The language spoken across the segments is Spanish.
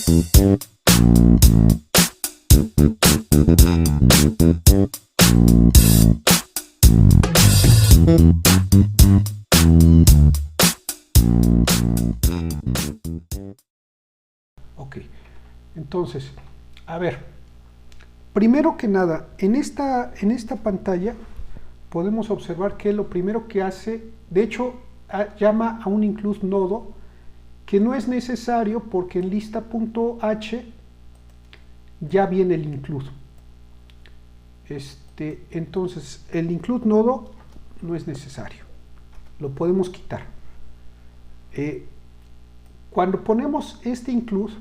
Ok, entonces, a ver, primero que nada, en esta pantalla podemos observar que lo primero que hace, de hecho, llama a un include nodo, que no es necesario porque en lista.h ya viene el include. Entonces, el include nodo no es necesario, lo podemos quitar. Cuando ponemos este include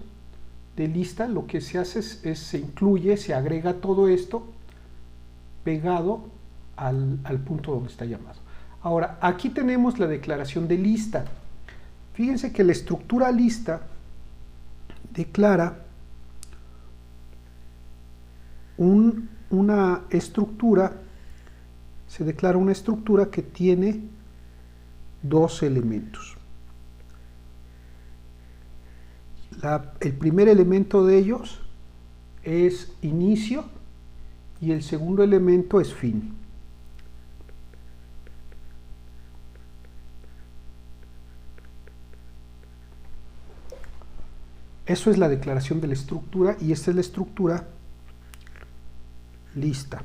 de lista, lo que se hace es se incluye, se agrega todo esto pegado al punto donde está llamado. Ahora, aquí tenemos la declaración de lista. Fíjense que la estructura lista declara una estructura, se declara una estructura que tiene dos elementos. El primer elemento de ellos es inicio y el segundo elemento es fin. Eso es la declaración de la estructura y esta es la estructura lista.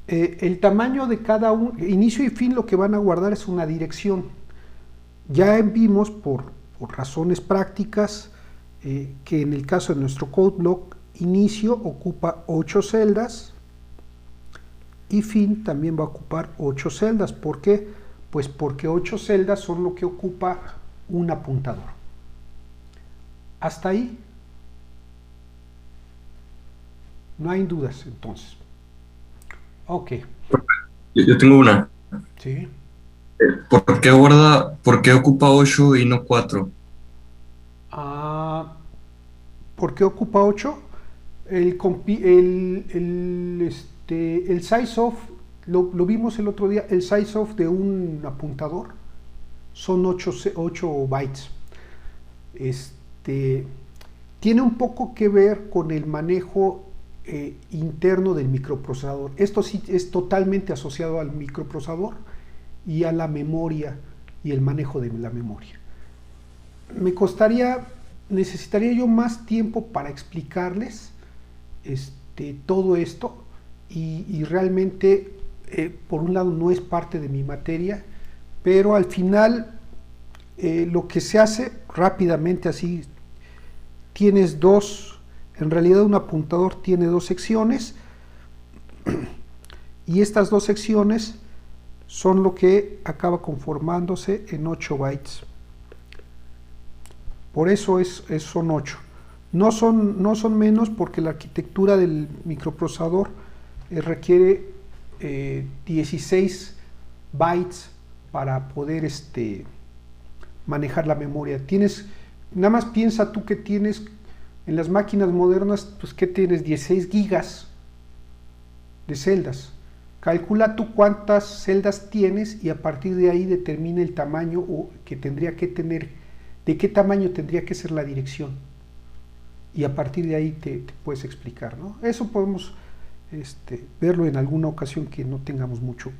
El tamaño de cada inicio y fin, lo que van a guardar es una dirección. Ya vimos por razones prácticas que en el caso de nuestro code block, inicio ocupa 8 celdas y fin también va a ocupar 8 celdas. ¿Por qué? Pues porque 8 celdas son lo que ocupa un apuntador. Hasta ahí no hay dudas, entonces. Ok. Yo tengo una. Sí. ¿Por qué ocupa 8 y no 4? ¿Por qué ocupa 8? El size of, lo vimos el otro día, el size of de un apuntador son 8 bytes. Tiene un poco que ver con el manejo interno del microprocesador. Esto sí es totalmente asociado al microprocesador y a la memoria y el manejo de la memoria. Necesitaría yo más tiempo para explicarles todo esto y realmente por un lado no es parte de mi materia, pero al final lo que se hace rápidamente así, tienes en realidad un apuntador tiene dos secciones y estas dos secciones son lo que acaba conformándose en 8 bytes. Por eso son 8. No son menos porque la arquitectura del microprocesador requiere 16 bytes para poder manejar la memoria. Nada más piensa tú que tienes en las máquinas modernas, pues que tienes 16 gigas de celdas. Calcula tú cuántas celdas tienes y a partir de ahí determina el tamaño que tendría que tener, de qué tamaño tendría que ser la dirección. Y a partir de ahí te puedes explicar, ¿no? Eso podemos verlo en alguna ocasión que no tengamos mucha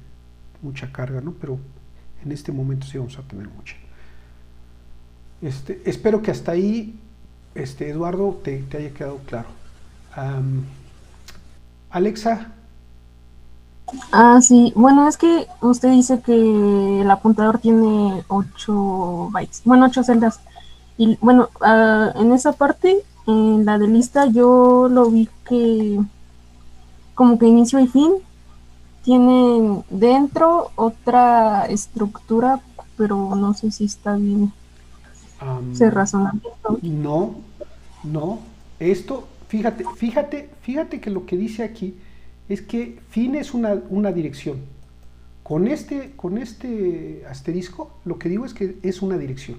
carga, ¿no? Pero en este momento sí vamos a tener mucha. Espero que hasta ahí, Eduardo, te haya quedado claro. Alexa. Sí, bueno, es que usted dice que el apuntador tiene 8 bytes, bueno, 8 celdas. Y bueno, en esa parte, en la de lista, yo lo vi que como que inicio y fin tienen dentro otra estructura, pero no sé si está bien ese razonamiento. No. Esto, fíjate que lo que dice aquí es que fin es una dirección. Con este asterisco, lo que digo es que es una dirección.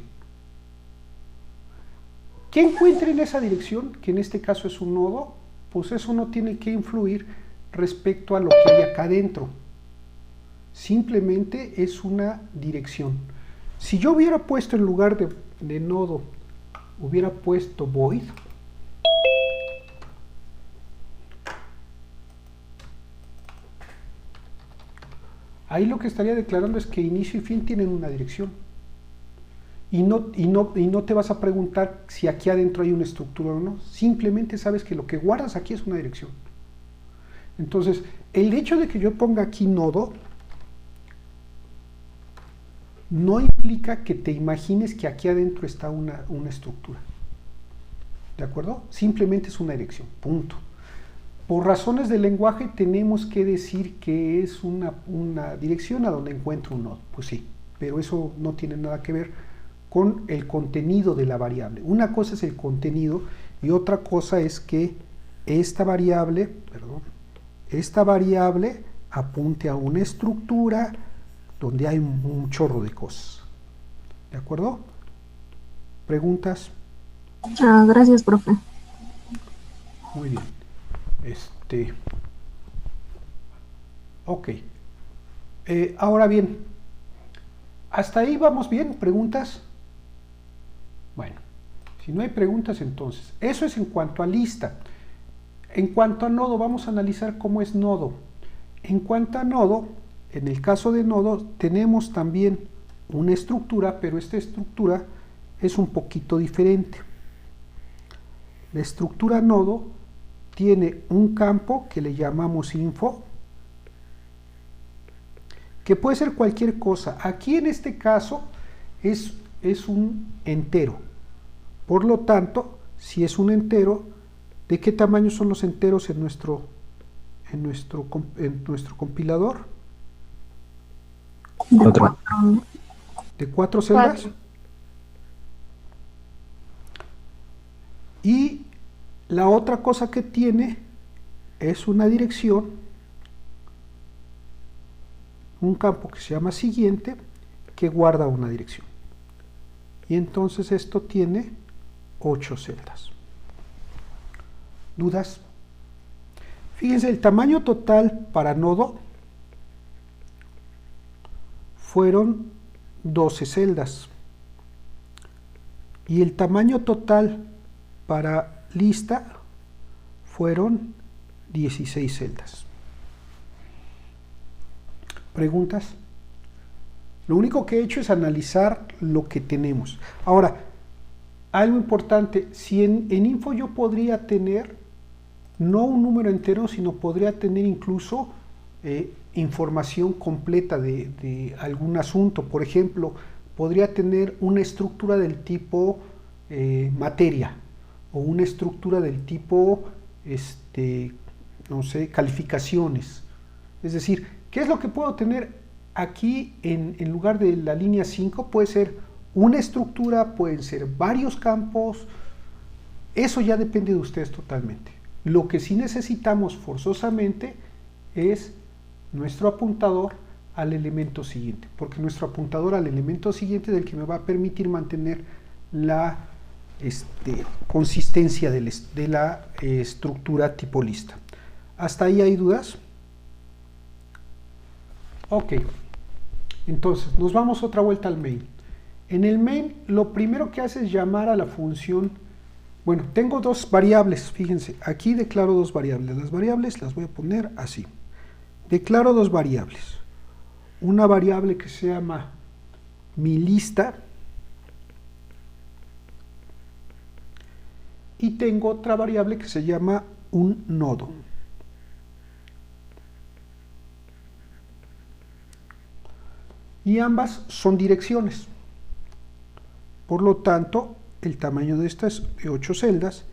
¿Qué encuentre en esa dirección, que en este caso es un nodo? Pues eso no tiene que influir respecto a lo que hay acá adentro. Simplemente es una dirección. Si yo hubiera puesto en lugar de de nodo hubiera puesto void, ahí lo que estaría declarando es que inicio y fin tienen una dirección. Y no te vas a preguntar si aquí adentro hay una estructura o no. Simplemente sabes que lo que guardas aquí es una dirección. Entonces, el hecho de que yo ponga aquí nodo no implica que te imagines que aquí adentro está una estructura. ¿De acuerdo? Simplemente es una dirección. Punto. Por razones del lenguaje tenemos que decir que es una dirección a donde encuentro un nodo. Pues sí, pero eso no tiene nada que ver con el contenido de la variable. Una cosa es el contenido y otra cosa es que esta variable apunte a una estructura donde hay un chorro de cosas. ¿De acuerdo? ¿Preguntas? Gracias, profe. Muy bien. Ok. Ahora bien, ¿hasta ahí vamos bien? ¿Preguntas? Bueno, si no hay preguntas entonces, eso es en cuanto a lista. En cuanto a nodo, vamos a analizar cómo es nodo. En cuanto a nodo, en el caso de nodo, tenemos también una estructura, pero esta estructura es un poquito diferente. La estructura nodo tiene un campo que le llamamos info, que puede ser cualquier cosa. Aquí en este caso es un entero. Por lo tanto, si es un entero, ¿de qué tamaño son los enteros en nuestro compilador? De 4. ¿De 4 celdas? 4. Y la otra cosa que tiene es una dirección, un campo que se llama siguiente, que guarda una dirección. Y entonces esto tiene 8 celdas. ¿Dudas? Fíjense, el tamaño total para nodo fueron 12 celdas. Y el tamaño total para lista fueron 16 celdas. ¿Preguntas? Lo único que he hecho es analizar lo que tenemos. Ahora, algo importante, si en info yo podría tener no un número entero, sino podría tener incluso información completa de algún asunto. Por ejemplo, podría tener una estructura del tipo materia, o una estructura del tipo, no sé, calificaciones. Es decir, ¿qué es lo que puedo tener aquí en lugar de la línea 5? Puede ser una estructura, pueden ser varios campos. Eso ya depende de ustedes totalmente. Lo que sí necesitamos forzosamente es nuestro apuntador al elemento siguiente, porque nuestro apuntador al elemento siguiente es el que me va a permitir mantener la consistencia de la estructura tipo lista. ¿Hasta ahí hay dudas? Ok, entonces nos vamos otra vuelta al main. En el main lo primero que hace es llamar a la función. Bueno, tengo dos variables, fíjense, aquí declaro dos variables. Las variables las voy a poner así. Declaro dos variables. Una variable que se llama mi lista y tengo otra variable que se llama un nodo. Y ambas son direcciones. Por lo tanto, el tamaño de esta es de 8 celdas,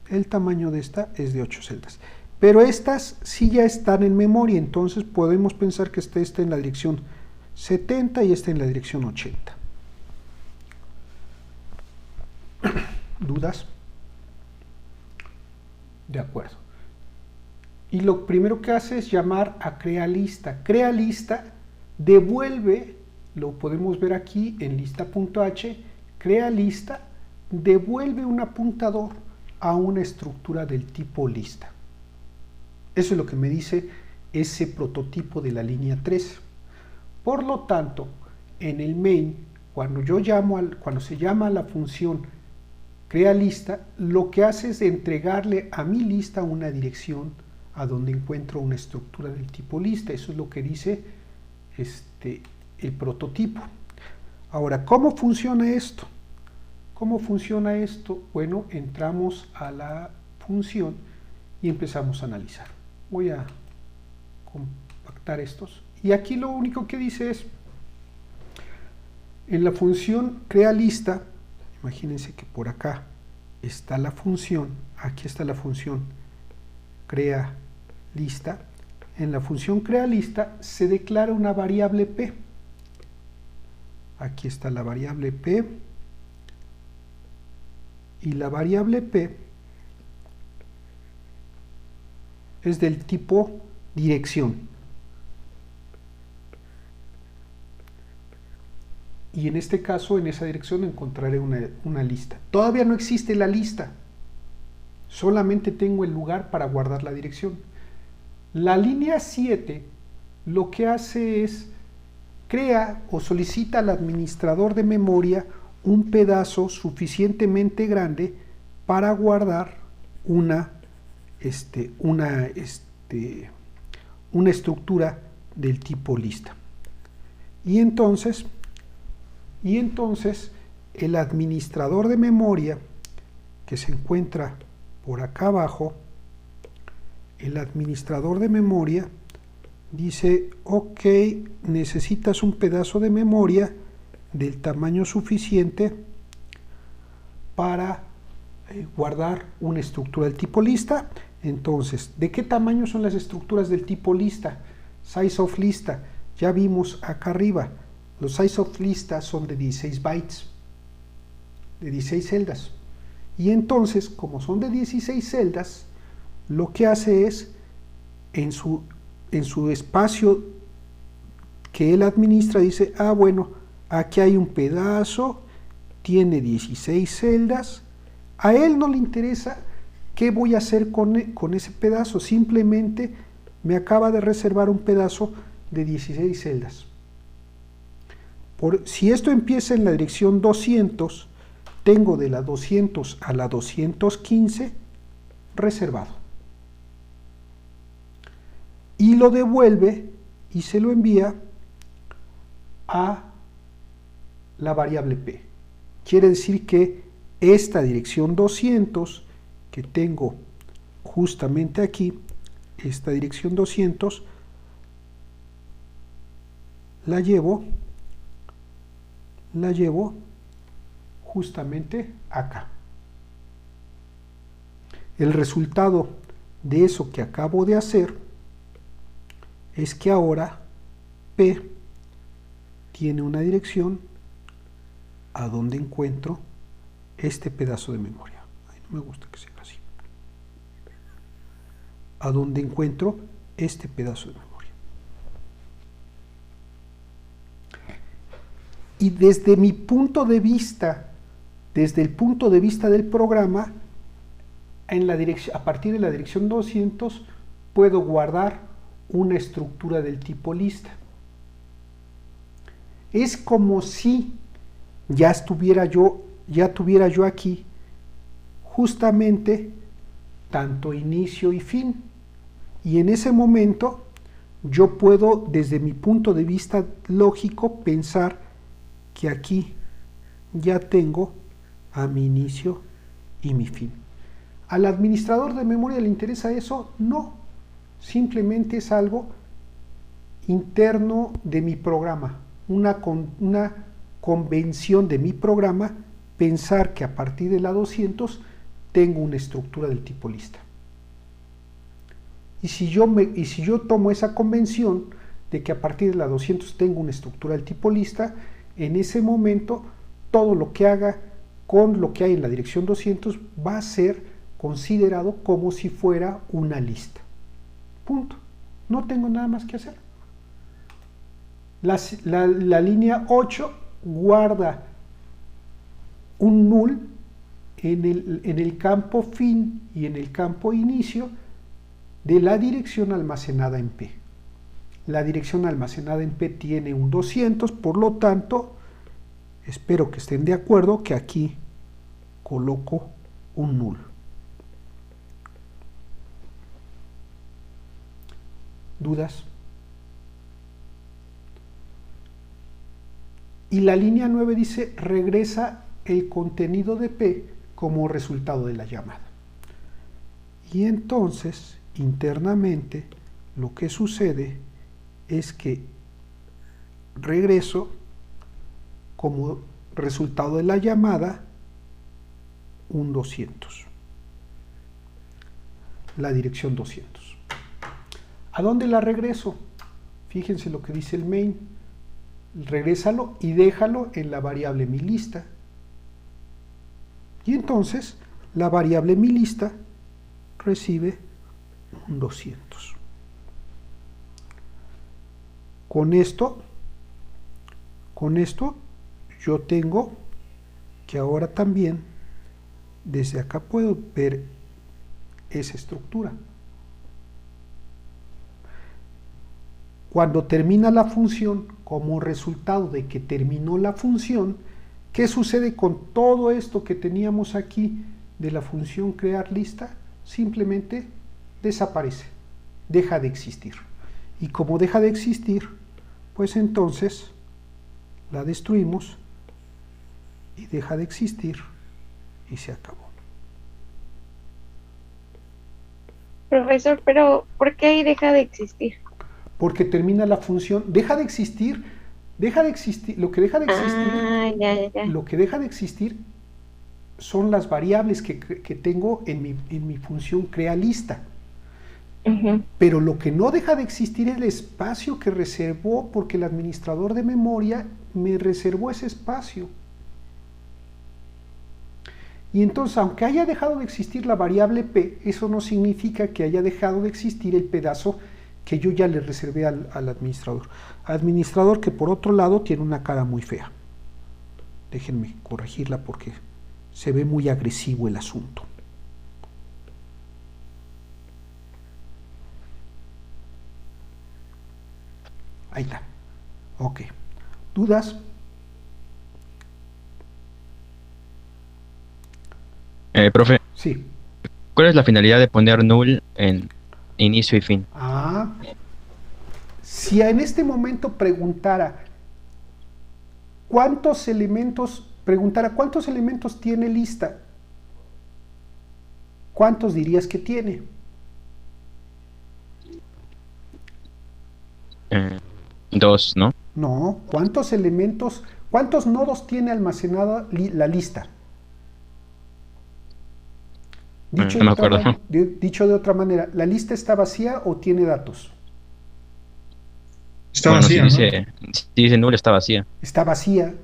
el tamaño de esta es de 8 celdas. Pero estas sí ya están en memoria, entonces podemos pensar que esta está en la dirección 70 y esta en la dirección 80. ¿Dudas? De acuerdo. Y lo primero que hace es llamar a creaLista. CreaLista devuelve, lo podemos ver aquí en lista.h, CreaLista devuelve un apuntador a una estructura del tipo lista. Eso es lo que me dice ese prototipo de la línea 3. Por lo tanto, en el main, cuando se llama a la función crea lista, lo que hace es entregarle a mi lista una dirección a donde encuentro una estructura del tipo lista. Eso es lo que dice el prototipo. Ahora, ¿cómo funciona esto? ¿Cómo funciona esto? Bueno, entramos a la función y empezamos a analizar. Voy a compactar estos. Y aquí lo único que dice es, en la función crea lista, imagínense que por acá está la función, aquí está la función crea lista. En la función crea lista se declara una variable p. Aquí está la variable p. Y la variable p es del tipo dirección. Y en este caso, en esa dirección encontraré una lista. Todavía no existe la lista. Solamente tengo el lugar para guardar la dirección. La línea 7 lo que hace es crea o solicita al administrador de memoria un pedazo suficientemente grande para guardar una estructura del tipo lista. Y entonces el administrador de memoria, que se encuentra por acá abajo, el administrador de memoria dice, ok, necesitas un pedazo de memoria del tamaño suficiente para guardar una estructura del tipo lista. Entonces, ¿de qué tamaño son las estructuras del tipo lista? Size of lista, ya vimos acá arriba. Los size of lista son de 16 bytes, de 16 celdas. Y entonces, como son de 16 celdas, lo que hace es, en su espacio que él administra, dice, bueno, aquí hay un pedazo, tiene 16 celdas, a él no le interesa qué voy a hacer con ese pedazo, simplemente me acaba de reservar un pedazo de 16 celdas. Si esto empieza en la dirección 200, tengo de la 200 a la 215 reservado. Y lo devuelve y se lo envía a la variable p. Quiere decir que esta dirección 200 que tengo justamente aquí, esta dirección 200, la llevo justamente acá. El resultado de eso que acabo de hacer es que ahora P tiene una dirección a donde encuentro este pedazo de memoria. Ay, no me gusta que sea así. A donde encuentro este pedazo de memoria. Y desde mi punto de vista, desde el punto de vista del programa, a partir de la dirección 200 puedo guardar una estructura del tipo lista. Es como si ya tuviera yo aquí justamente tanto inicio y fin. Y en ese momento yo puedo, desde mi punto de vista lógico, pensar que aquí ya tengo a mi inicio y mi fin. ¿Al administrador de memoria le interesa eso? No, simplemente es algo interno de mi programa, una convención de mi programa, pensar que a partir de la 200 tengo una estructura del tipo lista. Y si yo tomo esa convención de que a partir de la 200 tengo una estructura del tipo lista, en ese momento todo lo que haga con lo que hay en la dirección 200 va a ser considerado como si fuera una lista. Punto. No tengo nada más que hacer. La línea 8 guarda un null en el campo fin y en el campo inicio de la dirección almacenada en P. La dirección almacenada en P tiene un 200, por lo tanto, Espero que estén de acuerdo que aquí coloco un null. ¿Dudas? Y la línea 9 dice, regresa el contenido de P como resultado de la llamada. Y entonces, internamente, lo que sucede es que regreso como resultado de la llamada un 200. La dirección 200. ¿A dónde la regreso? Fíjense lo que dice el main. Regrésalo y déjalo en la variable mi lista. Y entonces la variable mi lista recibe un 200. Con esto yo tengo que ahora también desde acá puedo ver esa estructura. Cuando termina la función, como resultado de que terminó la función, ¿qué sucede con todo esto que teníamos aquí de la función crear lista? Simplemente desaparece, deja de existir. Y como deja de existir, pues entonces la destruimos y deja de existir y se acabó. Profesor, pero ¿por qué ahí deja de existir? Porque termina la función, deja de existir, lo que deja de existir, lo que deja de existir son las variables que tengo en mi función crea lista. Pero lo que no deja de existir es el espacio que reservó, porque el administrador de memoria me reservó ese espacio. Y entonces, aunque haya dejado de existir la variable P, eso no significa que haya dejado de existir el pedazo que yo ya le reservé al administrador. Administrador que por otro lado tiene una cara muy fea. Déjenme corregirla porque se ve muy agresivo el asunto. Ahí está. Ok. ¿Dudas? Profe, Sí. ¿cuál es la finalidad de poner null en inicio y fin? Si en este momento preguntara cuántos elementos tiene lista, ¿cuántos dirías que tiene? Dos, ¿no? No, ¿cuántos nodos tiene almacenada la lista? Dicho, no me acuerdo. Dicho de otra manera, ¿la lista está vacía o tiene datos? Está Bueno, vacía, si ¿no? dice null, está vacía. Está vacía.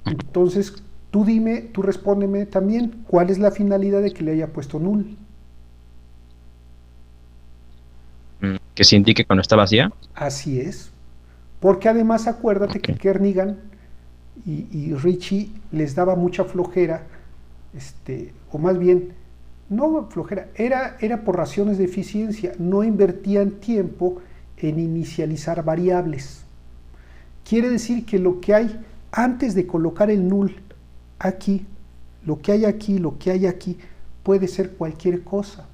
Entonces, tú respóndeme también, ¿cuál es la finalidad de que le haya puesto null? Que se indique cuando está vacía. Así es. Porque además acuérdate que Kernighan y Ritchie les daba mucha flojera, o más bien, no flojera, era por razones de eficiencia, no invertían tiempo en inicializar variables. Quiere decir que lo que hay antes de colocar el null aquí, lo que hay aquí, puede ser cualquier cosa.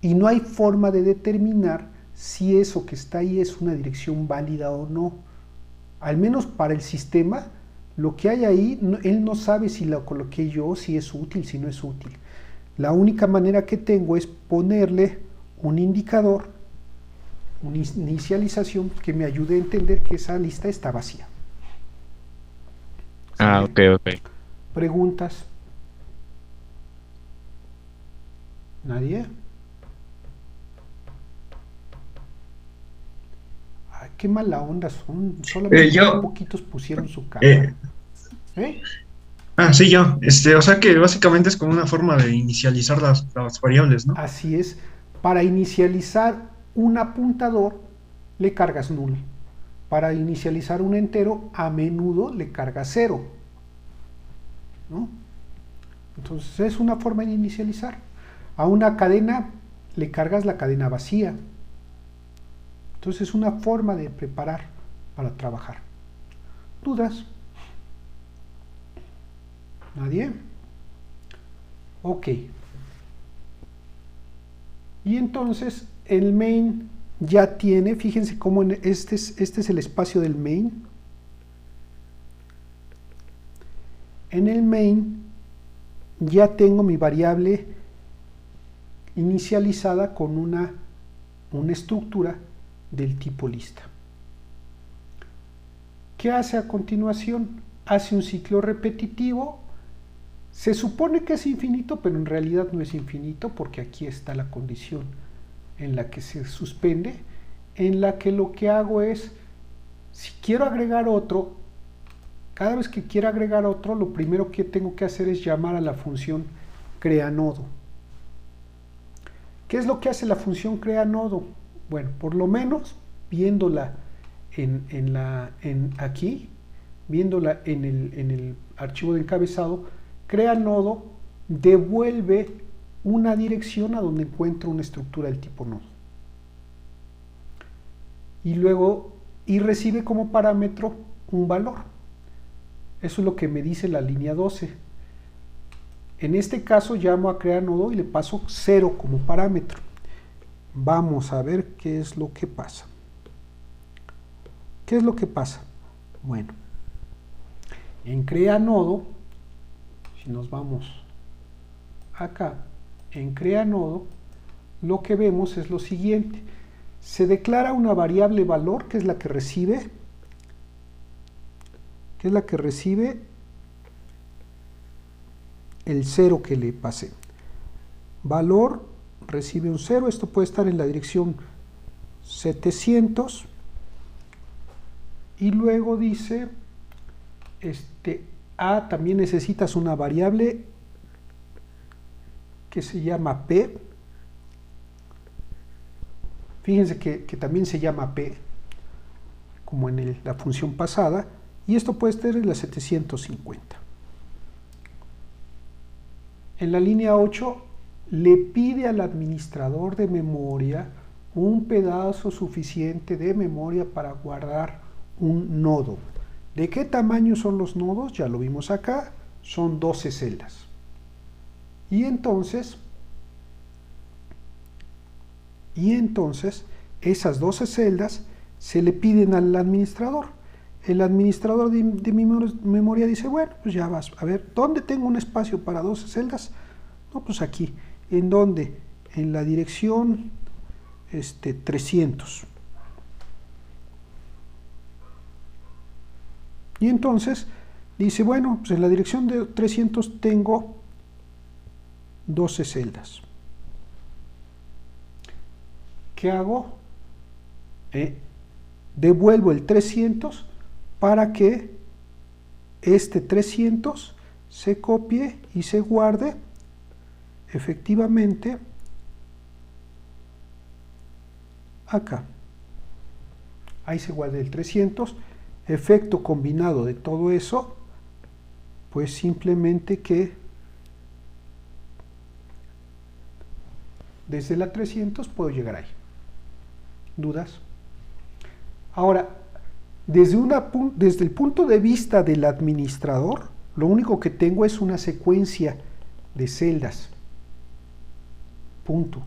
Y no hay forma de determinar si eso que está ahí es una dirección válida o no. Al menos para el sistema, lo que hay ahí, él no sabe si lo coloqué yo, si es útil, si no es útil. La única manera que tengo es ponerle un indicador, una inicialización que me ayude a entender que esa lista está vacía. Ok. ¿Preguntas? ¿Nadie? Ay, qué mala onda son. Solamente yo. poquitos pusieron su cámara. Sí, yo. O sea que básicamente es como una forma de inicializar las variables, ¿no? Así es. Para inicializar un apuntador, le cargas null. Para inicializar un entero, a menudo le cargas 0. ¿No? Entonces es una forma de inicializar. A una cadena le cargas la cadena vacía. Entonces es una forma de preparar para trabajar. ¿Dudas? ¿Nadie? Ok. Y entonces el main ya tiene, fíjense cómo este es el espacio del main. En el main ya tengo mi variable inicializada con una estructura del tipo lista. ¿Qué hace a continuación? Hace un ciclo repetitivo. Se supone que es infinito, pero en realidad no es infinito, porque aquí está la condición en la que se suspende, en la que lo que hago es, si quiero agregar otro, cada vez que quiera agregar otro, lo primero que tengo que hacer es llamar a la función creaNodo. ¿Qué es lo que hace la función creaNodo? Bueno, por lo menos viéndola aquí, viéndola en el archivo de encabezado, creaNodo devuelve una dirección a donde encuentro una estructura del tipo nodo. Y luego, recibe como parámetro un valor. Eso es lo que me dice la línea 12. En este caso llamo a creaNodo y le paso 0 como parámetro. Vamos a ver qué es lo que pasa. ¿Qué es lo que pasa? Bueno, en creaNodo, si nos vamos acá, en creaNodo, lo que vemos es lo siguiente. Se declara una variable valor, que es la que recibe, el 0 que le pasé. Valor recibe un 0, esto puede estar en la dirección 700, y luego dice, también necesitas una variable que se llama P. Fíjense que también se llama P, como en la función pasada, y esto puede estar en la 750. En la línea 8 le pide al administrador de memoria un pedazo suficiente de memoria para guardar un nodo. ¿De qué tamaño son los nodos? Ya lo vimos acá, son 12 celdas. Y entonces esas 12 celdas se le piden al administrador. El administrador de memoria dice, bueno, pues ya vas, a ver, ¿dónde tengo un espacio para 12 celdas? No, pues aquí. ¿En dónde? En la dirección 300. Y entonces dice, bueno, pues en la dirección de 300 tengo 12 celdas. ¿Qué hago? Devuelvo el 300 para que este 300 se copie y se guarde efectivamente acá. Ahí se guarda el 300. Efecto combinado de todo eso, pues simplemente que desde la 300 puedo llegar ahí. ¿Dudas? Ahora, desde el punto de vista del administrador, lo único que tengo es una secuencia de celdas. Punto.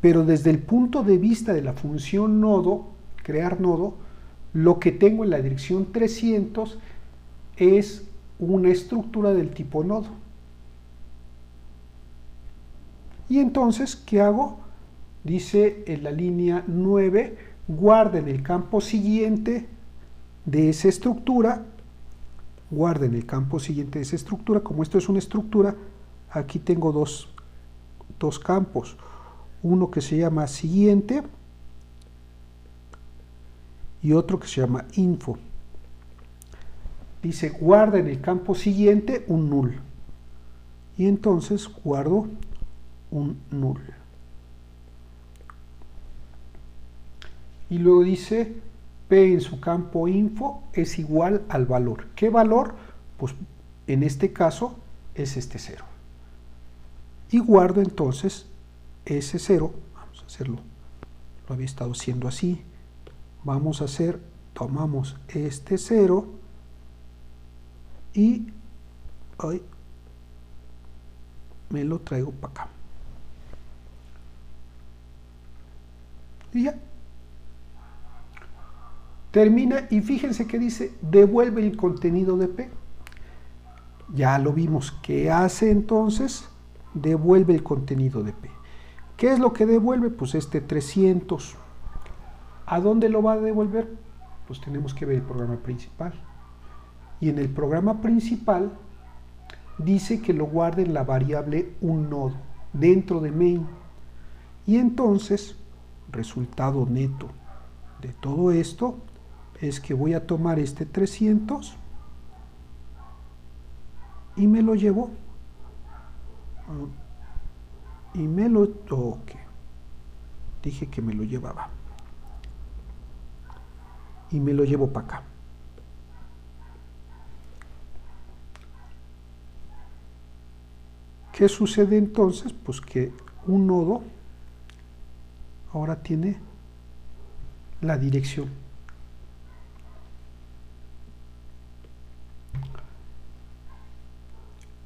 Pero desde el punto de vista de la función nodo, crear nodo, lo que tengo en la dirección 300 es una estructura del tipo nodo. Y entonces, ¿qué hago? Dice en la línea 9, guarda en el campo siguiente de esa estructura, como esto es una estructura, aquí tengo dos campos, uno que se llama siguiente y otro que se llama info. Dice, guarda en el campo siguiente un null. Y entonces guardo un null. Y luego dice, P en su campo info es igual al valor. ¿Qué valor? Pues en este caso es este 0. Y guardo entonces ese 0. Vamos a hacerlo. Lo había estado haciendo así. Vamos a hacer, tomamos este 0 y ay, me lo traigo para acá. Y ya. Termina y fíjense que dice devuelve el contenido de P. Ya lo vimos. ¿Qué hace entonces? Devuelve el contenido de P. ¿Qué es lo que devuelve? Pues este 300. ¿A dónde lo va a devolver? Pues tenemos que ver el programa principal. Y en el programa principal dice que lo guarde en la variable unNodo dentro de main. Y entonces, resultado neto de todo esto es que voy a tomar este 300 y me lo llevo y me lo toque. Dije que me lo llevaba y me lo llevo para acá. ¿Qué sucede entonces? Pues que un nodo ahora tiene la dirección.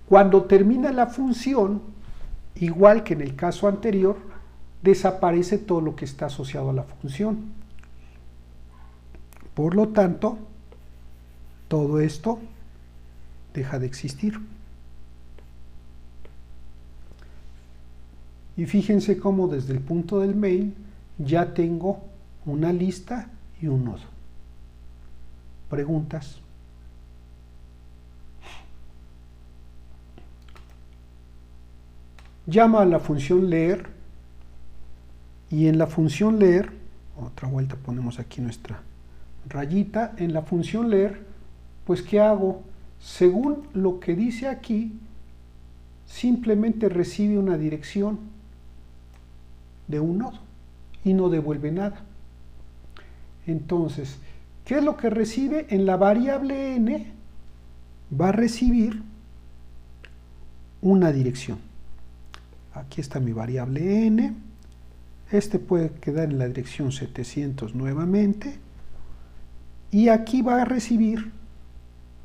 Cuando termina la función, igual que en el caso anterior, desaparece todo lo que está asociado a la función. Por lo tanto, todo esto deja de existir. Y fíjense cómo desde el punto del main ya tengo una lista y un nodo. ¿Preguntas? Llama a la función leer y en la función leer, otra vuelta ponemos aquí nuestra rayita, en la función leer, pues ¿qué hago? Según lo que dice aquí, simplemente recibe una dirección de un nodo y no devuelve nada. Entonces, ¿qué es lo que recibe? En la variable n va a recibir una dirección. Aquí está mi variable n. Este puede quedar en la dirección 700 nuevamente. Y aquí va a recibir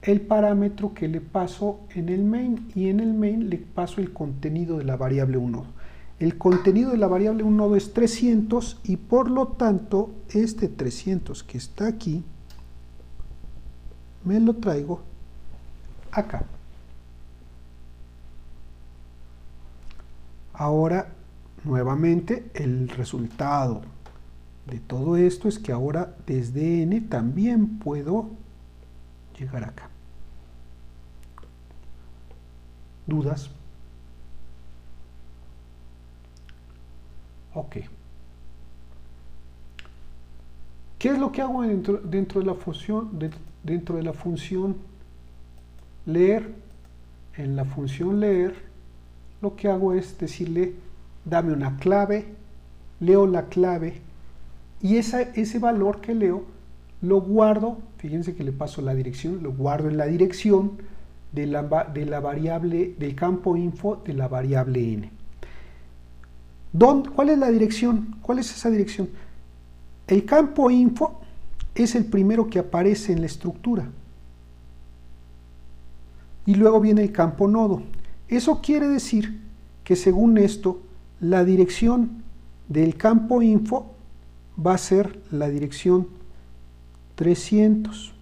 el parámetro que le paso en el main. Y en el main le paso el contenido de la variable unNodo. El contenido de la variable unNodo es 300 y por lo tanto este 300 que está aquí me lo traigo acá. Ahora, nuevamente, el resultado de todo esto es que ahora desde n también puedo llegar acá. ¿Dudas? Ok. ¿Qué es lo que hago dentro de la función leer? En la función leer lo que hago es decirle dame una clave, leo la clave y ese valor que leo lo guardo, fíjense que le paso la dirección, lo guardo en la dirección de la variable, del campo info de la variable n. ¿Cuál es la dirección? ¿Cuál es esa dirección? El campo info es el primero que aparece en la estructura. Y luego viene el campo nodo. Eso quiere decir que según esto, la dirección del campo info va a ser la dirección 300.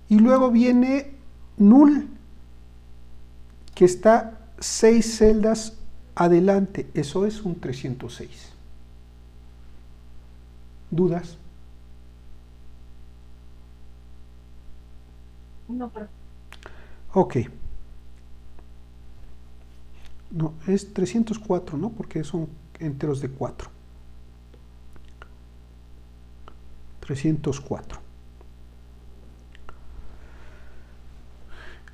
Y luego viene null, que está 6 celdas adelante, eso es un 306. ¿Dudas? No, pero... Ok. No, es 304, ¿no? Porque son enteros de 4. 304.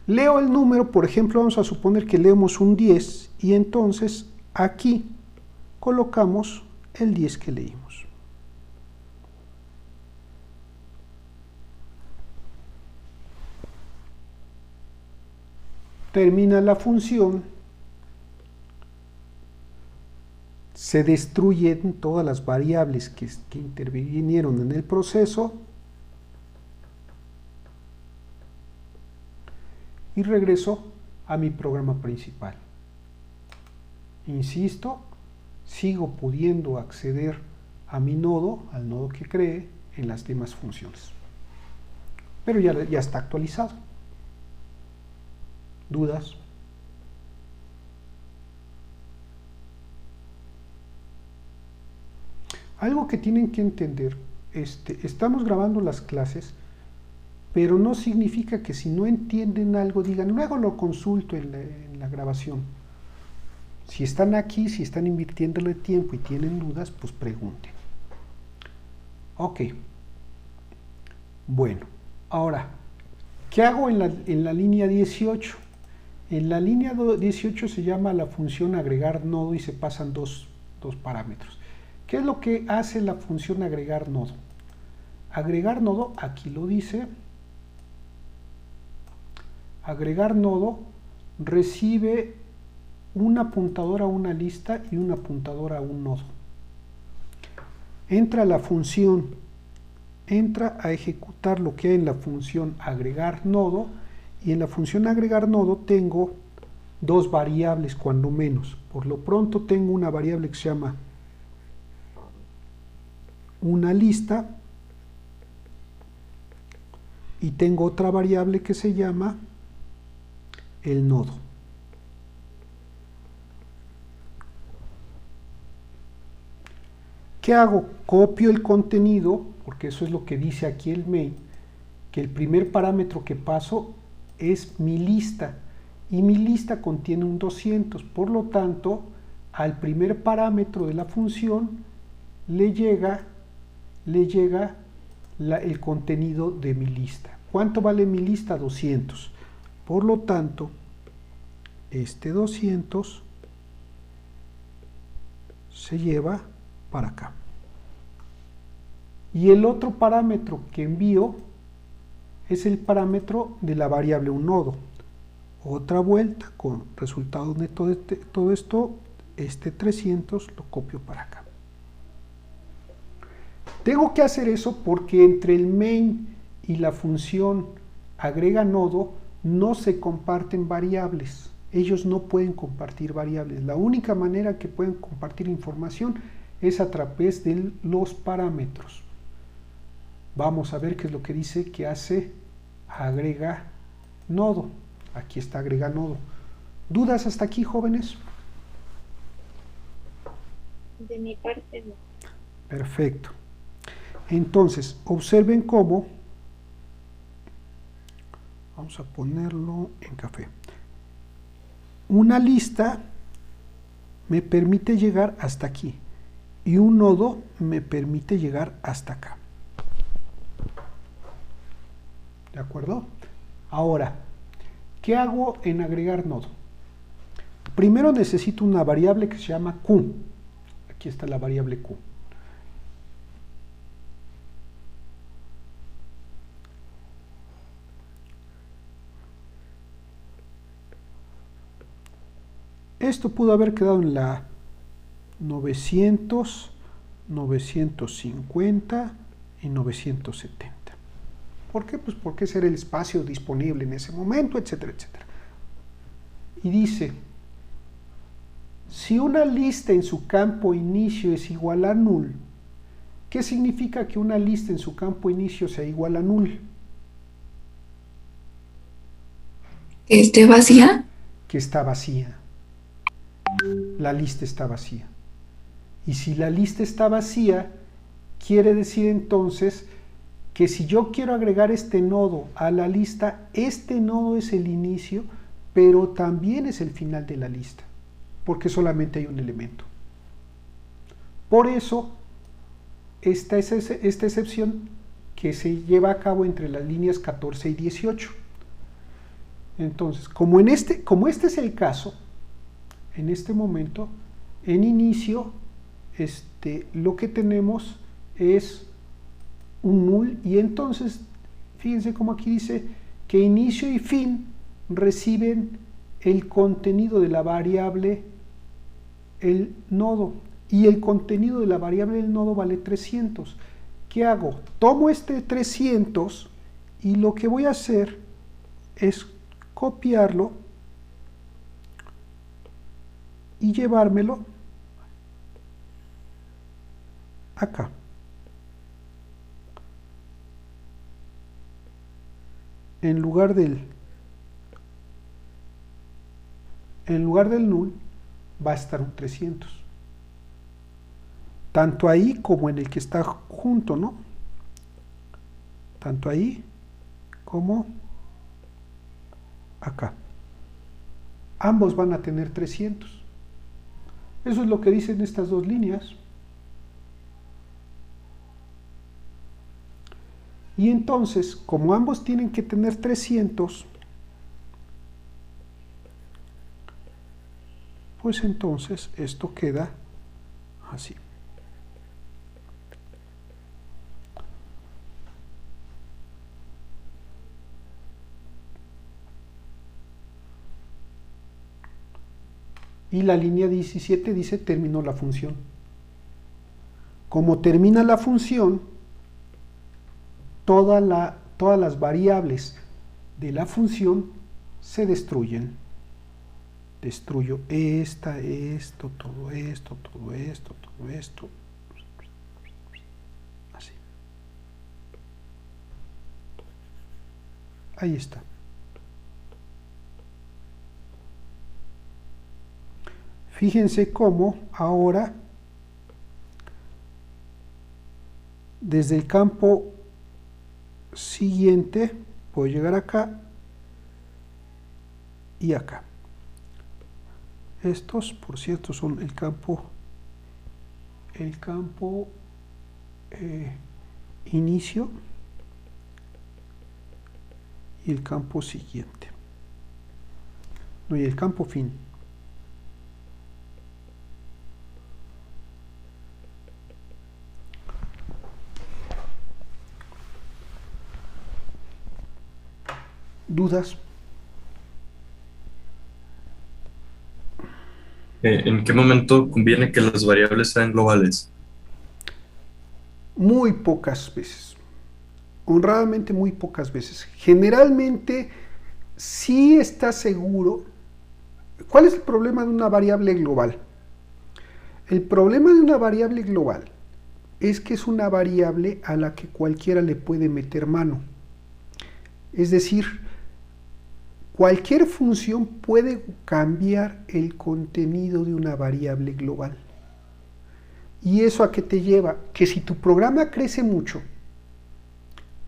Leo el número, por ejemplo, vamos a suponer que leemos un 10 y entonces aquí colocamos el 10 que leímos. Termina la función, se destruyen todas las variables que intervinieron en el proceso y regreso a mi programa principal. Insisto, sigo pudiendo acceder a mi nodo, al nodo que creé, en las demás funciones. Pero ya está actualizado. ¿Dudas? Algo que tienen que entender, estamos grabando las clases, pero no significa que si no entienden algo digan, luego lo consulto en la grabación. Si están aquí, si están invirtiéndole tiempo y tienen dudas, pues pregunten. Ok. Bueno, ahora, ¿qué hago en la línea 18? En la línea 18 se llama la función agregar nodo y se pasan dos parámetros. ¿Qué es lo que hace la función agregar nodo? Agregar nodo, aquí lo dice, agregar nodo recibe un apuntador a una lista y un apuntador a un nodo. Entra la función, entra a ejecutar lo que hay en la función agregar nodo, y en la función agregar nodo tengo dos variables cuando menos. Por lo pronto tengo una variable que se llama una lista y tengo otra variable que se llama el nodo. ¿Qué hago? Copio el contenido, porque eso es lo que dice aquí el main, que el primer parámetro que paso es mi lista, y mi lista contiene un 200, por lo tanto, al primer parámetro de la función le llega el contenido de mi lista. ¿Cuánto vale mi lista? 200. Por lo tanto, este 200 se lleva para acá. Y el otro parámetro que envío es el parámetro de la variable un nodo. Otra vuelta con resultado de todo esto, este 300 lo copio para acá. Tengo que hacer eso porque entre el main y la función agrega nodo no se comparten variables. Ellos no pueden compartir variables. La única manera que pueden compartir información es a través de los parámetros. Vamos a ver qué es lo que dice que hace agrega nodo. Aquí está agrega nodo. ¿Dudas hasta aquí, jóvenes? De mi parte no. Perfecto. Entonces, observen cómo, vamos a ponerlo en café, una lista me permite llegar hasta aquí y un nodo me permite llegar hasta acá. ¿De acuerdo? Ahora, ¿qué hago en agregar nodo? Primero necesito una variable que se llama Q. Aquí está la variable Q. Esto pudo haber quedado en la 900, 950 y 970. ¿Por qué? Pues porque ese era el espacio disponible en ese momento, etcétera, etcétera. Y dice, si una lista en su campo inicio es igual a null, ¿qué significa que una lista en su campo inicio sea igual a null? ¿Que esté vacía? Que está vacía. La lista está vacía. Y si la lista está vacía, quiere decir entonces que si yo quiero agregar este nodo a la lista, este nodo es el inicio, pero también es el final de la lista, porque solamente hay un elemento. Por eso, esta excepción que se lleva a cabo entre las líneas 14 y 18. Entonces, como este es el caso, en este momento, en inicio, lo que tenemos es un null, y entonces, fíjense como aquí dice que inicio y fin reciben el contenido de la variable el nodo, y el contenido de la variable del nodo vale 300. ¿Qué hago? Tomo este 300 y lo que voy a hacer es copiarlo y llevármelo acá. En lugar del null va a estar un 300. Tanto ahí como en el que está junto, ¿no? Tanto ahí como acá. Ambos van a tener 300. Eso es lo que dicen estas dos líneas. Y entonces, como ambos tienen que tener 300, pues entonces esto queda así. Y la línea 17 dice terminó la función. Como termina la función, todas las variables de la función se destruyen. Destruyo esta, esto, todo esto, todo esto, todo esto. Así. Ahí está. Fíjense cómo ahora, desde el campo siguiente, puedo llegar acá y acá. Estos, por cierto, son el campo inicio y el campo siguiente. No, y el campo fin. ¿Dudas? ¿En qué momento conviene que las variables sean globales? Muy pocas veces. Honradamente muy pocas veces. Generalmente sí está seguro. ¿Cuál es el problema de una variable global? El problema de una variable global es que es una variable a la que cualquiera le puede meter mano. Es decir, cualquier función puede cambiar el contenido de una variable global. ¿Y eso a qué te lleva? Que si tu programa crece mucho,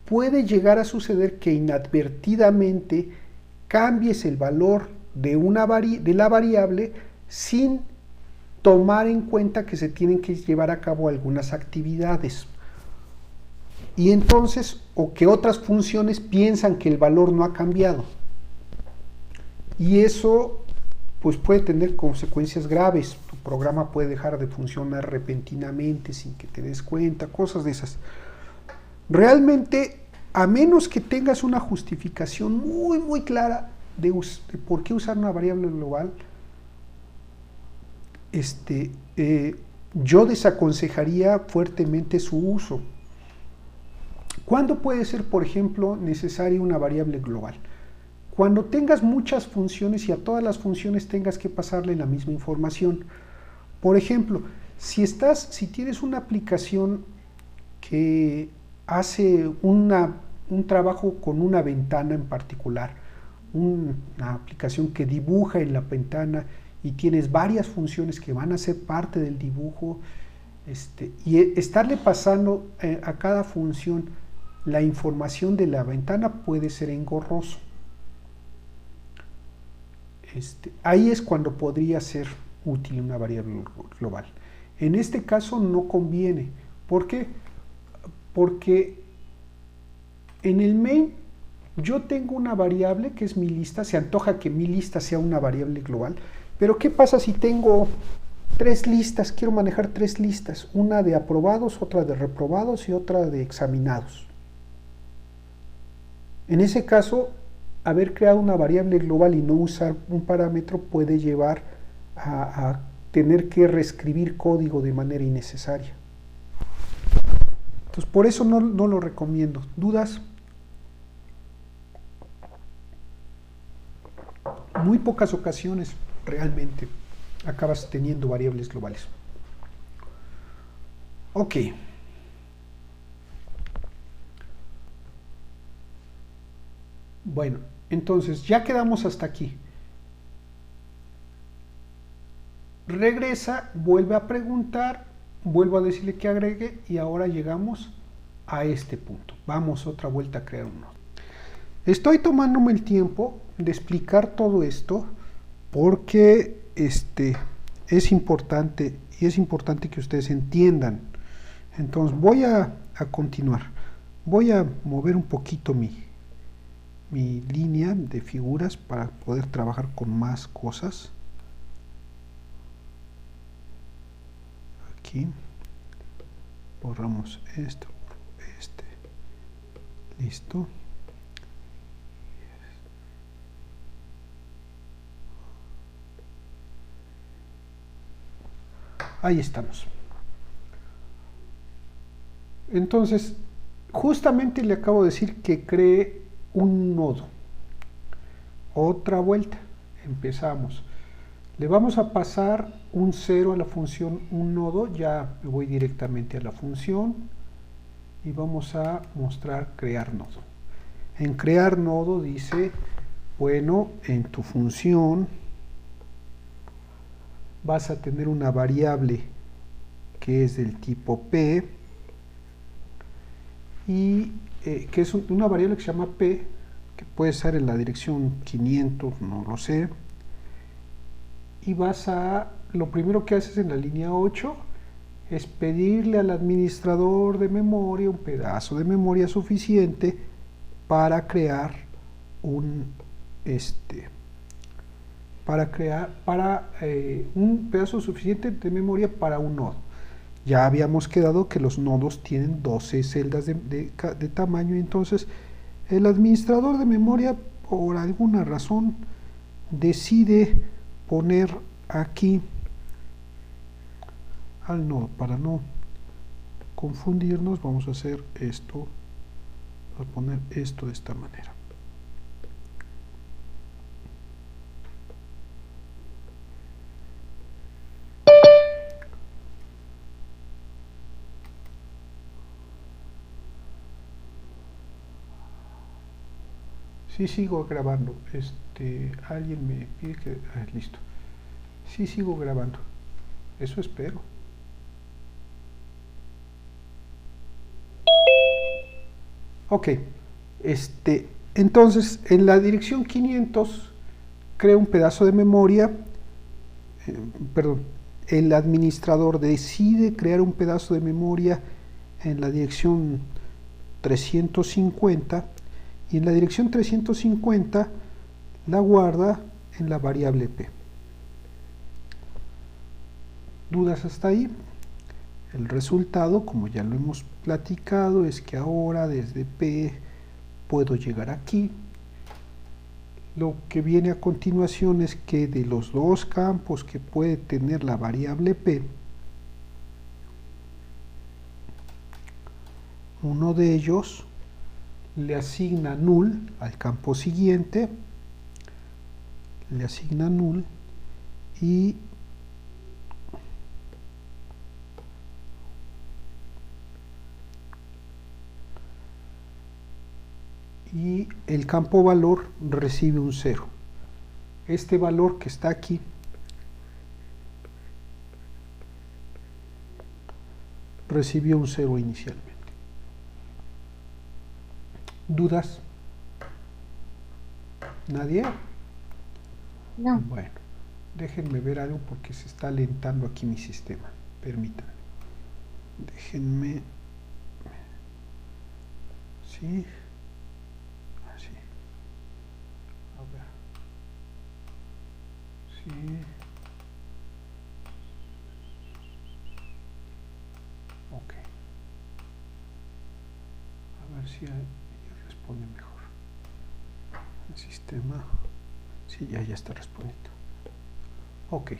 puede llegar a suceder que inadvertidamente cambies el valor de la variable sin tomar en cuenta que se tienen que llevar a cabo algunas actividades. Y entonces, o que otras funciones piensan que el valor no ha cambiado. Y eso pues puede tener consecuencias graves. Tu programa puede dejar de funcionar repentinamente sin que te des cuenta, cosas de esas. Realmente, a menos que tengas una justificación muy, muy clara de por qué usar una variable global, yo desaconsejaría fuertemente su uso. ¿Cuándo puede ser, por ejemplo, necesaria una variable global? Cuando tengas muchas funciones y a todas las funciones tengas que pasarle la misma información. Por ejemplo, si tienes una aplicación que hace un trabajo con una ventana en particular, una aplicación que dibuja en la ventana y tienes varias funciones que van a ser parte del dibujo, y estarle pasando a cada función la información de la ventana puede ser engorroso. Ahí es cuando podría ser útil una variable global. En este caso no conviene. ¿Por qué? Porque en el main yo tengo una variable que es mi lista, se antoja que mi lista sea una variable global, pero ¿qué pasa si tengo 3 listas? Quiero manejar 3 listas, una de aprobados, otra de reprobados y otra de examinados. En ese caso, haber creado una variable global y no usar un parámetro puede llevar a tener que reescribir código de manera innecesaria. Entonces, por eso no lo recomiendo. ¿Dudas? muy pocas ocasiones realmente acabas teniendo variables globales. Ok. Bueno, entonces ya quedamos hasta aquí. Regresa, vuelve a preguntar, vuelvo a decirle que agregue y ahora llegamos a este punto. Vamos otra vuelta a crear un nodo. Estoy tomándome el tiempo de explicar todo esto porque es importante y es importante que ustedes entiendan. Entonces voy a continuar. Voy a mover un poquito mi línea de figuras para poder trabajar con más cosas. Aquí borramos esto, listo. Ahí estamos. Entonces, justamente le acabo de decir que cree un nodo. Otra vuelta. Empezamos. Le vamos a pasar un 0 a la función un nodo. Ya me voy directamente a la función. Y vamos a mostrar crear nodo. En crear nodo dice, bueno, en tu función vas a tener una variable que es del tipo P y que es una variable que se llama P, que puede estar en la dirección 500, no lo sé, y lo primero que haces en la línea 8 es pedirle al administrador de memoria un pedazo de memoria suficiente para crear un un pedazo suficiente de memoria para un nodo. Ya habíamos quedado que los nodos tienen 12 celdas de tamaño, y entonces el administrador de memoria, por alguna razón, decide poner aquí al nodo. Para no confundirnos, vamos a hacer esto, vamos a poner esto de esta manera. Sí sigo grabando. Alguien me pide que... listo. Sí sigo grabando. Eso espero. Ok. Entonces, en la dirección 500 creo un pedazo de memoria. Perdón. El administrador decide crear un pedazo de memoria en la dirección 350. Y en la dirección 350 la guarda en la variable P. ¿Dudas hasta ahí? El resultado, como ya lo hemos platicado, es que ahora desde P puedo llegar aquí. Lo que viene a continuación es que de los dos campos que puede tener la variable P, uno de ellos le asigna null al campo siguiente, le asigna null y el campo valor recibe un 0. Este valor que está aquí recibió un 0 inicialmente. ¿Dudas? ¿Nadie? No. Bueno, déjenme ver algo porque se está alentando aquí mi sistema. Permítanme. Déjenme. Sí. Así. A ver. Sí. Ok. A ver si responde mejor. El sistema. Sí, ya está respondiendo. Ok.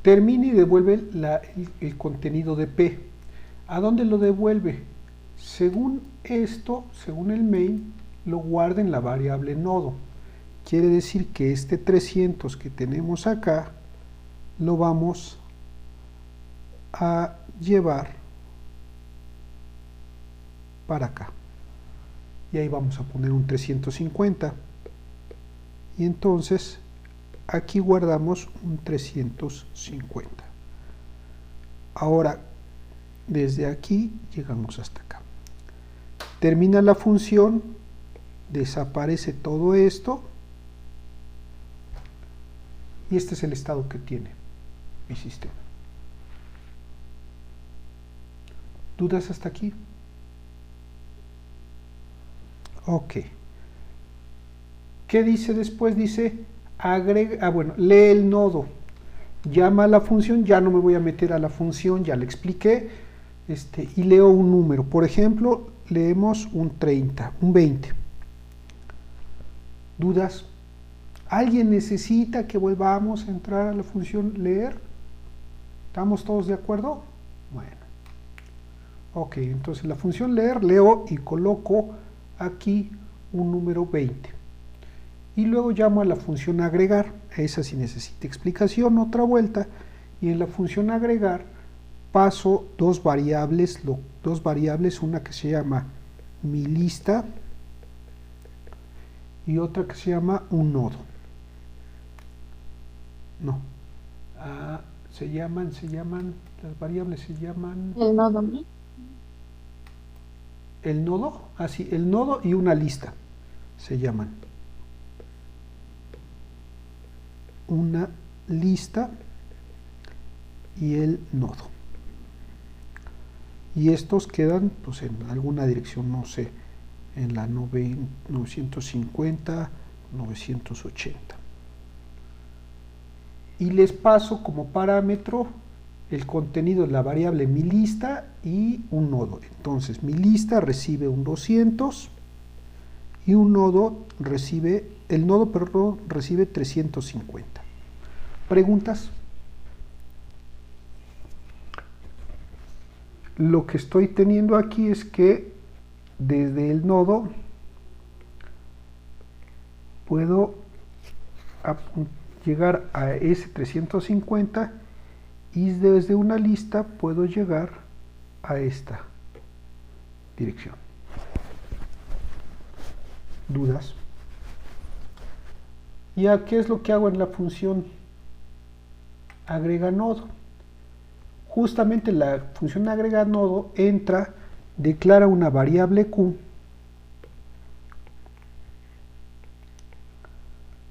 Termina y devuelve el contenido de P. ¿A dónde lo devuelve? Según esto, según el main, lo guarda en la variable nodo. Quiere decir que este 300 que tenemos acá lo vamos a llevar para acá. Y ahí vamos a poner un 350. Y entonces aquí guardamos un 350. Ahora, desde aquí llegamos hasta acá. Termina la función, desaparece todo esto. Y este es el estado que tiene mi sistema. ¿Dudas hasta aquí? Ok. ¿Qué dice después? Dice, agrega, bueno, lee el nodo, llama a la función, ya no me voy a meter a la función, ya le expliqué, y leo un número. Por ejemplo, leemos un 30, un 20. ¿Dudas? ¿Alguien necesita que volvamos a entrar a la función leer? ¿Estamos todos de acuerdo? Bueno. Ok, entonces la función leer, leo y coloco aquí un número 20. Y luego llamo a la función agregar. Esa sí necesita explicación, otra vuelta. Y en la función agregar paso dos variables, una que se llama mi lista y otra que se llama un nodo. No. Se llaman, las variables se llaman... El nodo mi. El nodo, así, el nodo y una lista se llaman. Una lista y el nodo. Y estos quedan pues en alguna dirección, no sé, en la 950, 980. Y les paso como parámetro el contenido de la variable mi lista y un nodo. Entonces mi lista recibe un 200 y un nodo recibe, el nodo perdón, recibe 350. ¿Preguntas? Lo que estoy teniendo aquí es que desde el nodo puedo llegar a ese 350 y desde una lista puedo llegar a esta dirección. ¿Dudas? ¿Y a qué es lo que hago en la función agrega nodo? Justamente la función agrega nodo entra, declara una variable Q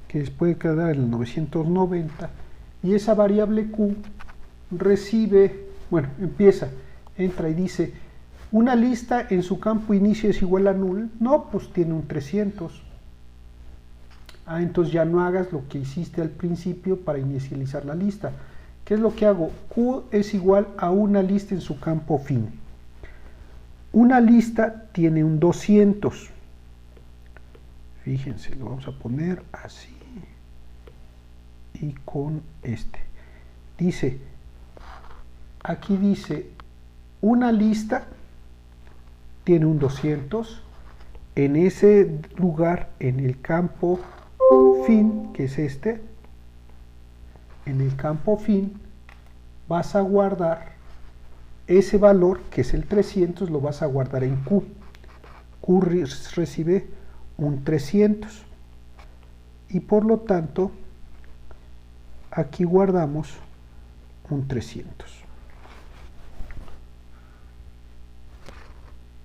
que puede quedar en el 990 y esa variable Q recibe, bueno, entra y dice, una lista en su campo inicio es igual a null. No, pues tiene un 300. Entonces ya no hagas lo que hiciste al principio para inicializar la lista. ¿Qué es lo que hago? Q es igual a una lista en su campo fin. Una lista tiene un 200. Fíjense, lo vamos a poner así. Y con este. Dice, aquí dice, una lista tiene un 200. En ese lugar, en el campo fin, que es este, en el campo fin, vas a guardar ese valor, que es el 300, lo vas a guardar en Q. Q recibe un 300. Y por lo tanto, aquí guardamos un 300.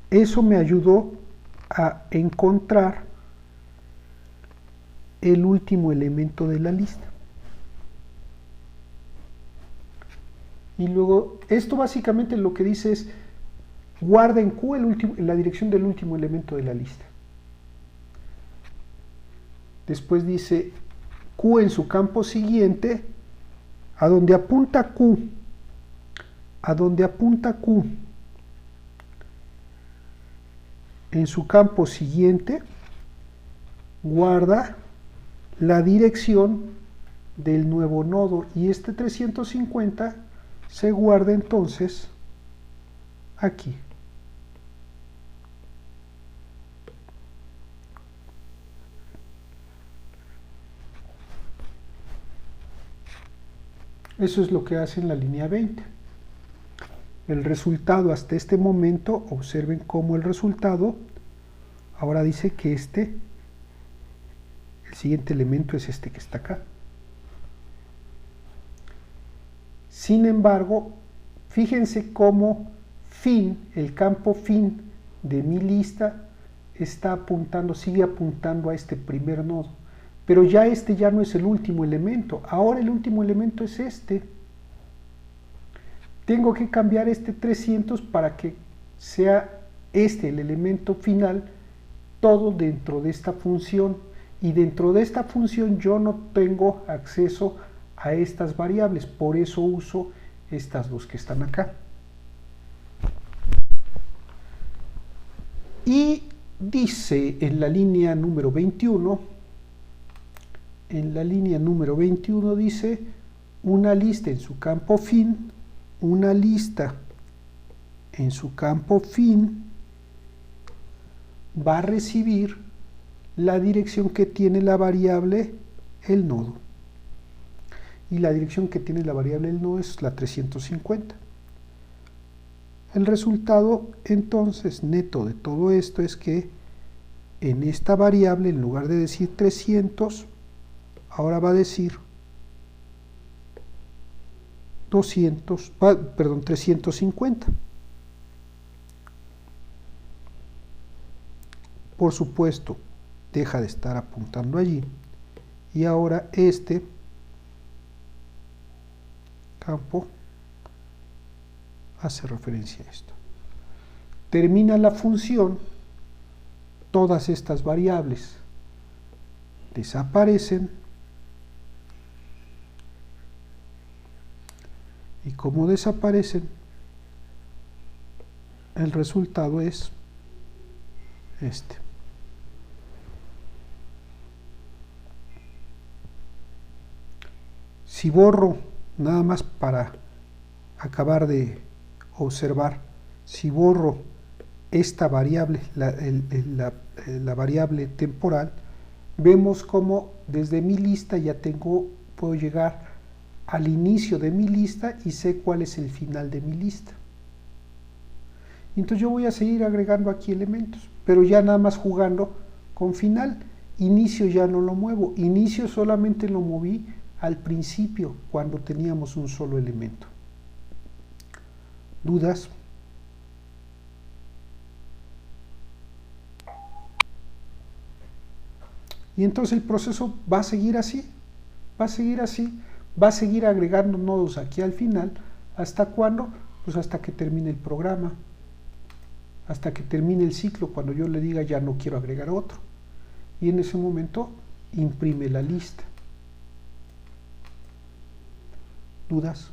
Eso me ayudó a encontrar el último elemento de la lista. Y luego, esto básicamente lo que dice es, guarda en Q la dirección del último elemento de la lista. Después dice, Q en su campo siguiente, a donde apunta Q, en su campo siguiente, guarda la dirección del nuevo nodo, y este 350 se guarda entonces aquí. Eso es lo que hace en la línea 20. El resultado hasta este momento, observen cómo el resultado, ahora dice que el siguiente elemento es este que está acá. Sin embargo, fíjense cómo el campo fin de mi lista está apuntando, sigue apuntando a este primer nodo. Pero ya este ya no es el último elemento. Ahora el último elemento es este. Tengo que cambiar este 300 para que sea este el elemento final, todo dentro de esta función. Y dentro de esta función yo no tengo acceso a estas variables, por eso uso estas dos que están acá. Y dice en la línea número 21, dice una lista en su campo fin, una lista en su campo fin va a recibir la dirección que tiene la variable el nodo. Y la dirección que tiene la variable el nodo es la 350. El resultado entonces neto de todo esto es que en esta variable, en lugar de decir 300, ahora va a decir 350. Por supuesto, deja de estar apuntando allí. Y ahora este campo hace referencia a esto. Termina la función, todas estas variables desaparecen. Y como desaparecen, el resultado es este. Si borro, nada más para acabar de observar, si borro esta variable, la variable temporal, vemos como desde mi lista ya puedo llegar al inicio de mi lista y sé cuál es el final de mi lista. Entonces yo voy a seguir agregando aquí elementos, pero ya nada más jugando con final. Inicio ya no lo muevo, inicio solamente lo moví al principio, cuando teníamos un solo elemento. ¿Dudas? Y entonces el proceso va a seguir así, va a seguir agregando nodos aquí al final. ¿Hasta cuándo? Pues hasta que termine el programa, hasta que termine el ciclo, cuando yo le diga ya no quiero agregar otro. Y en ese momento imprime la lista. ¿Dudas?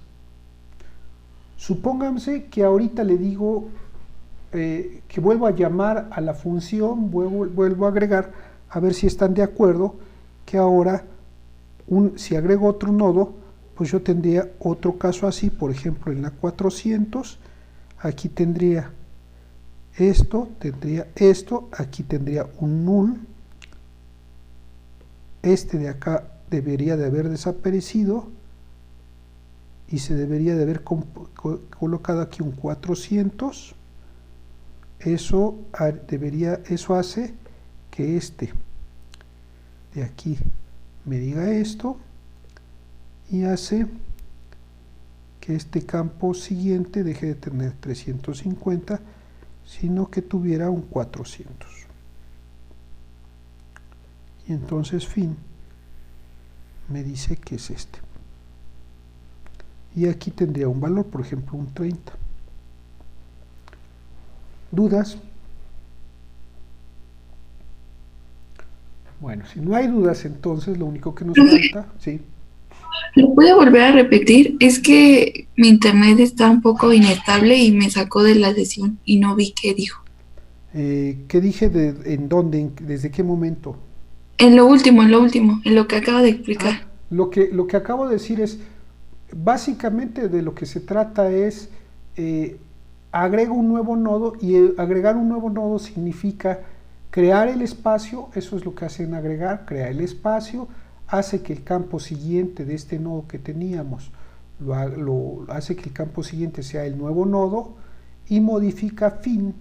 Supónganse que ahorita le digo que vuelvo a llamar a la función, vuelvo a agregar, a ver si están de acuerdo, que ahora si agrego otro nodo, pues yo tendría otro caso así. Por ejemplo, en la 400, aquí tendría esto, aquí tendría un null, este de acá debería de haber desaparecido y se debería de haber colocado aquí un 400. Eso hace que este de aquí me diga esto y hace que este campo siguiente deje de tener 350, sino que tuviera un 400. Y entonces fin me dice que es este. Y aquí tendría un valor, por ejemplo, un 30. ¿Dudas? Bueno, si no hay dudas, entonces lo único que nos falta, sí. ¿Lo puede volver a repetir? Es que mi internet está un poco inestable y me sacó de la sesión y no vi qué dijo. ¿Qué dije? ¿En dónde? ¿Desde qué momento? En lo último, en lo que acaba de explicar. Lo que acabo de decir es, básicamente de lo que se trata es, agrego un nuevo nodo, y agregar un nuevo nodo significa crear el espacio. Eso es lo que hace en agregar, crea el espacio, hace que el campo siguiente de este nodo que teníamos lo hace que el campo siguiente sea el nuevo nodo y modifica fin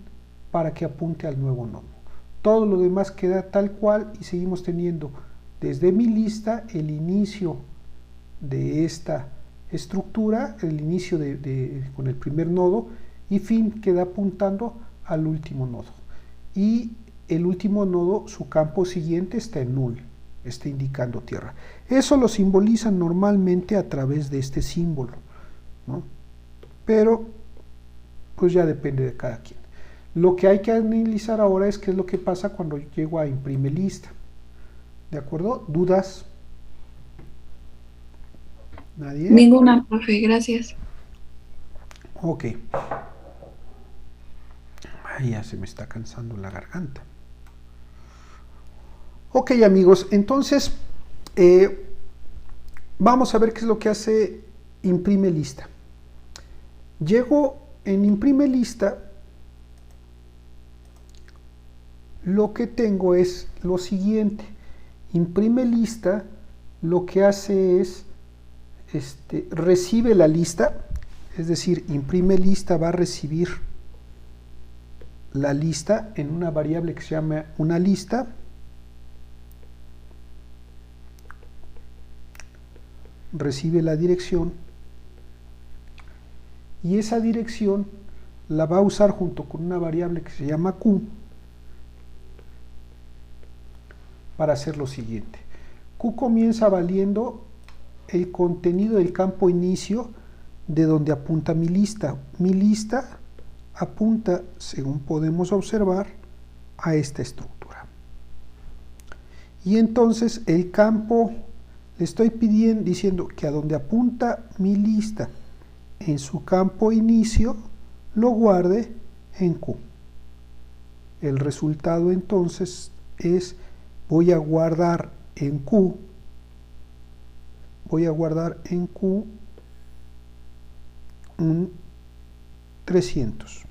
para que apunte al nuevo nodo. Todo lo demás queda tal cual y seguimos teniendo desde mi lista el inicio de esta estructura, el inicio con el primer nodo, y fin queda apuntando al último nodo. Y el último nodo, su campo siguiente está en null, está indicando tierra. Eso lo simbolizan normalmente a través de este símbolo, ¿no? Pero pues ya depende de cada quien. Lo que hay que analizar ahora es qué es lo que pasa cuando llego a imprime lista. ¿De acuerdo? ¿Dudas? ¿Nadie? Ninguna, profe, gracias. Ok. Ay, ya se me está cansando la garganta. Ok, amigos, entonces vamos a ver qué es lo que hace imprime lista. Llego en imprime lista, lo que tengo es lo siguiente. Imprime lista lo que hace es recibe la lista, es decir, imprime lista va a recibir la lista en una variable que se llama una lista. Recibe la dirección y esa dirección la va a usar junto con una variable que se llama Q para hacer lo siguiente. Q comienza valiendo el contenido del campo inicio de donde apunta mi lista. Mi lista apunta, según podemos observar, a esta estructura. Y entonces el campo, le estoy pidiendo, diciendo que a donde apunta mi lista en su campo inicio, lo guarde en Q. El resultado entonces es, voy a guardar en Q un 300.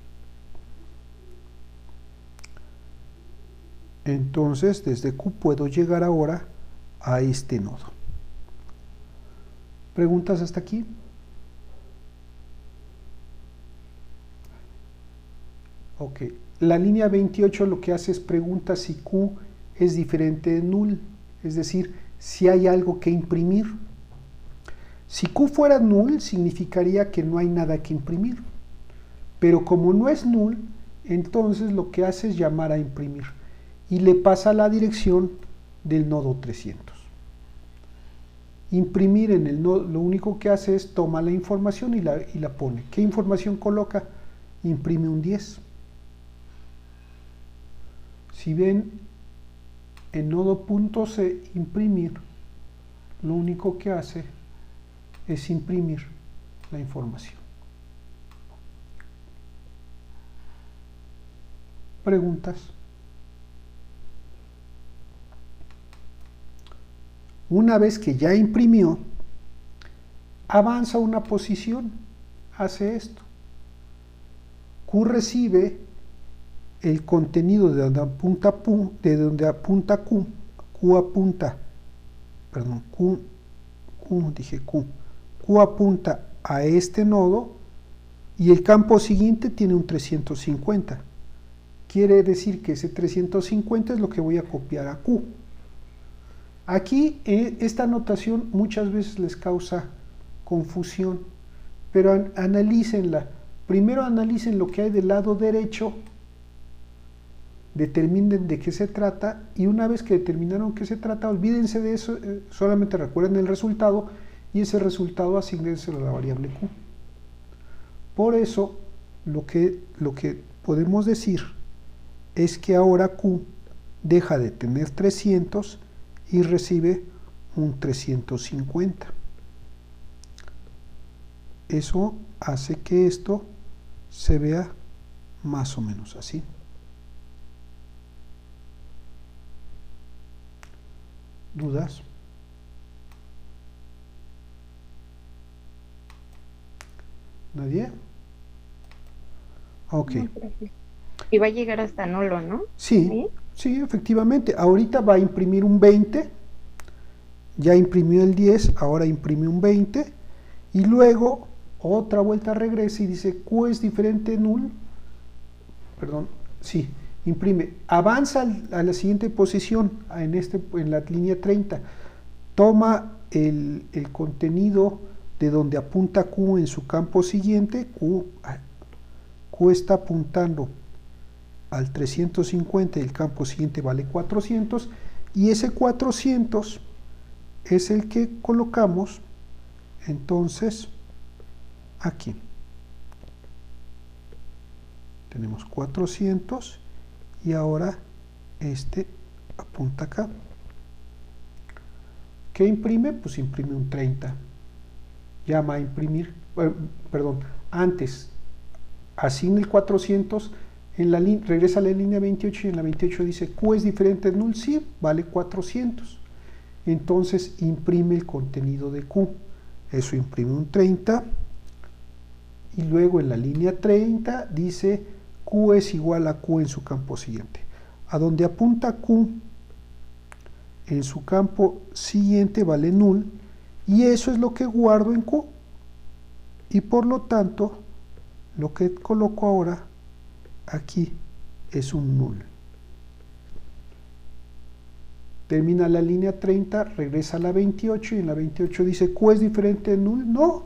Entonces desde Q puedo llegar ahora a este nodo. ¿Preguntas hasta aquí? Ok. La línea 28 lo que hace es pregunta si Q es diferente de null, es decir, si hay algo que imprimir. Si Q fuera null, significaría que no hay nada que imprimir. Pero como no es null, entonces lo que hace es llamar a imprimir y le pasa la dirección del nodo 300. Imprimir en el nodo, lo único que hace es toma la información y la pone. ¿Qué información coloca? Imprime un 10. Si ven, en nodo.c imprimir, lo único que hace es imprimir la información. ¿Preguntas? Una vez que ya imprimió, avanza una posición, hace esto. Q recibe el contenido de donde apunta Q, Q apunta a este nodo y el campo siguiente tiene un 350. Quiere decir que ese 350 es lo que voy a copiar a Q. Aquí esta notación muchas veces les causa confusión, pero analícenla. Primero analicen lo que hay del lado derecho, determinen de qué se trata y una vez que determinaron qué se trata, olvídense de eso, solamente recuerden el resultado y ese resultado asígnenselo a la variable Q. Por eso lo que podemos decir es que ahora Q deja de tener 300 y recibe un 350. Eso hace que esto se vea más o menos así. ¿Dudas? ¿Nadie? Ok. No, profe. Y va a llegar hasta nulo, ¿no? Sí, sí, efectivamente. Ahorita va a imprimir un 20. Ya imprimió el 10, ahora imprime un 20. Y luego otra vuelta regresa y dice Q es diferente de null, perdón, sí, imprime, avanza a la siguiente posición, en la línea 30, toma el contenido de donde apunta Q en su campo siguiente, Q está apuntando al 350 y el campo siguiente vale 400, y ese 400 es el que colocamos entonces aquí. Tenemos 400 y ahora este apunta acá. ¿Qué imprime? Pues imprime un 30. Llama a imprimir, perdón, antes asigna el 400, regresa a la línea 28 y en la 28 dice Q es diferente de null, sí, vale 400. Entonces imprime el contenido de Q. Eso imprime un 30. Y luego en la línea 30 dice Q es igual a Q en su campo siguiente. A donde apunta Q en su campo siguiente vale null, y eso es lo que guardo en Q. Y por lo tanto, lo que coloco ahora aquí es un null. Termina la línea 30, regresa a la 28 y en la 28 dice Q es diferente de null. No,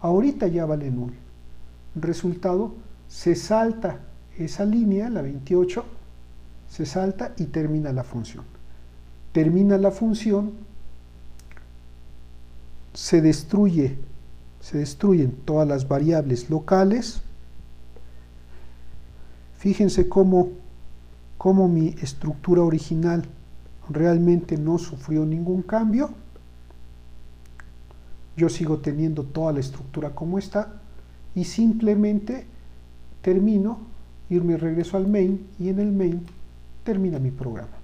ahorita ya vale null. Resultado, se salta esa línea, la 28, se salta y termina la función. Termina la función, se destruyen todas las variables locales. Fíjense cómo mi estructura original realmente no sufrió ningún cambio. Yo sigo teniendo toda la estructura como está y simplemente termino, regreso al main y en el main termina mi programa.